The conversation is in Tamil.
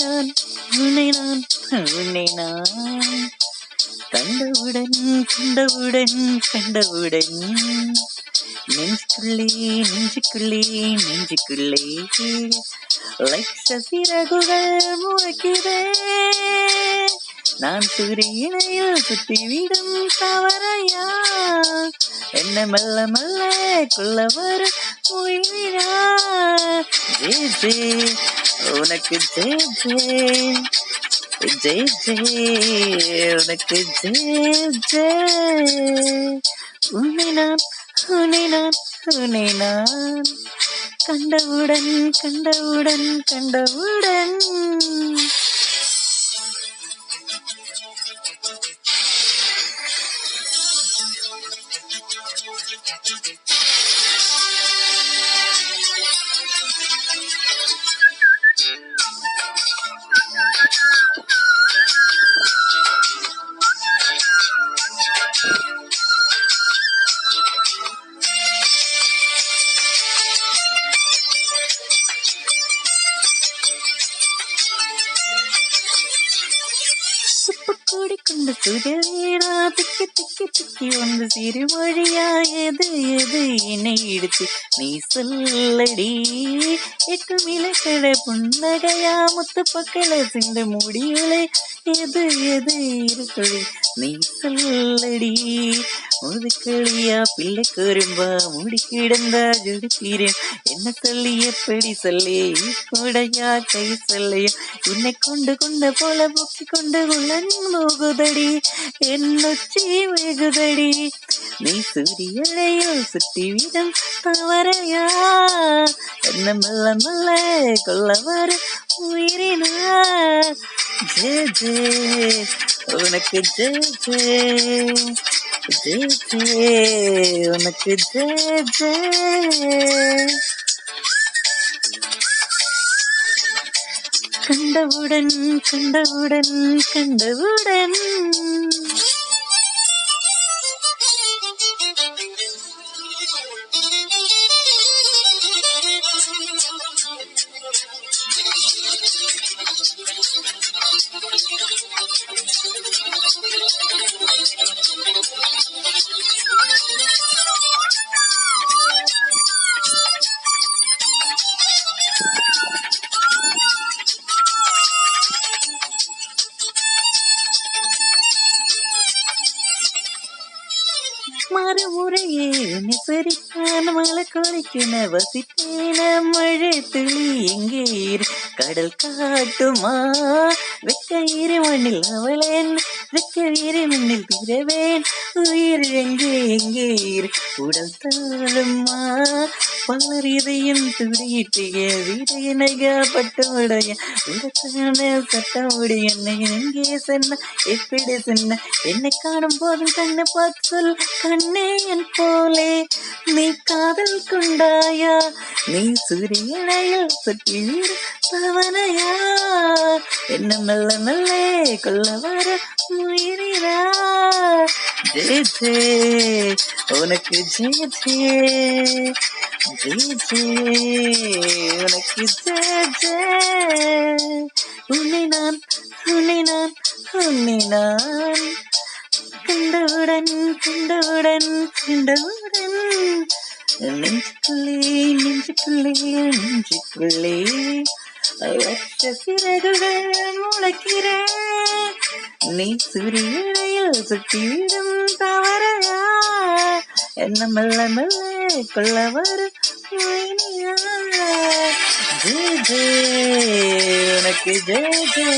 நான் உன்னை நான் உன்னை நான் கண்டவுடன் கண்டவுடன் கண்டவுடன் நெஞ்சுக்குள்ளே நெஞ்சுக்குள்ளே நெஞ்சுக்குள்ளே லட்ச சிறகுகள் முளைக்கிறேன். நான் சூரியனையில் சுத்திவிடும் தவறையா என்ன மெல்ல மெல்ல கொள்ள வர உயிரா. ஜே ஜே உனக்கு ஜே ஜே ஜே ஜே உனக்கு ஜே ஜே. உன்னை நான் உன்னை நான் உன்னை நான் கண்டவுடன் கண்டவுடன் கண்டவுடன். கூடிக்கொண்ட சுடரா திக்கி திக்கி திக்கி வந்து சிறு மொழியா எது எது என்னை இடுத்து நீ சொல்லடி. எட்டும் இலக்கட புன்னகையா முத்து பக்கல சிந்த முடிவுளை எது எது இருக்கொழி நீ சொல்லடி. முதுக்களியா பிள்ளை குறும்பா முடி கிடந்தா ஜுடிக்கிறேன் என்ன சொல்லி எப்படி சொல்லி கூடையா கை சொல்லையா உன்னை கொண்டு கொண்ட போல பொக்கி கொண்டு போகுதடி என்னொச்சி வெகுதடி. நீ சூரியனையில் சுற்றி விடும் தவறையா என்ன மெல்ல மெல்ல கொள்ள வர உயிரினா. ஜே ஜே உனக்கு ஜே ஜே ஜே ஜே உனக்கு ஜே ஜே. கண்டவுடன் கண்டவுடன் கண்டவுடன் மறுமுறையே நிசரித்தான் மலை கொலைக்கின வசித்தேன மழை துளி எங்கே கடல் காட்டுமா வெக்க இரு மண்ணில் அவளேன் வெக்க இரு மண்ணில் பிறவேன் உயிர் எங்கே எங்கே உடல் தாழுமா பலர் இதையும் துடியிட்டிய வீடையனகப்பட்டு உடைய உடத்தான சட்டமுடி என்னை எங்கே சொன்ன எப்படி சொன்ன என்னை காணும் போதும் கண்ணை பார்த்து சொல் கண்ணே என் போலே நீ காதல் கொண்டாயா நீ சூரியனையில் சுற்றி தவனையா என்ன மெல்ல மெல்ல கொள்ள வர உயிரா. ஜே ஜே உனக்கு ஜே ஜே ஜே ஜே உனக்கு ஜே ஜே. உன்னை நான் உன்னை நான் உன்னை நான் கண்டவுடன் கண்டவுடன் கண்டவுடன் நெஞ்சுக்குள்ளே நெஞ்சுக்குள்ளே நெஞ்சுக்குள்ளே லட்ச சிறகுகள் முளைக்கிறேன். நீ சூரியனையில் சுற்றிவிடும் தவறையா என்ன மெல்ல மெல்ல கொள்ள வர உயிரியா. ஜே ஜே உனக்கு ஜே ஜே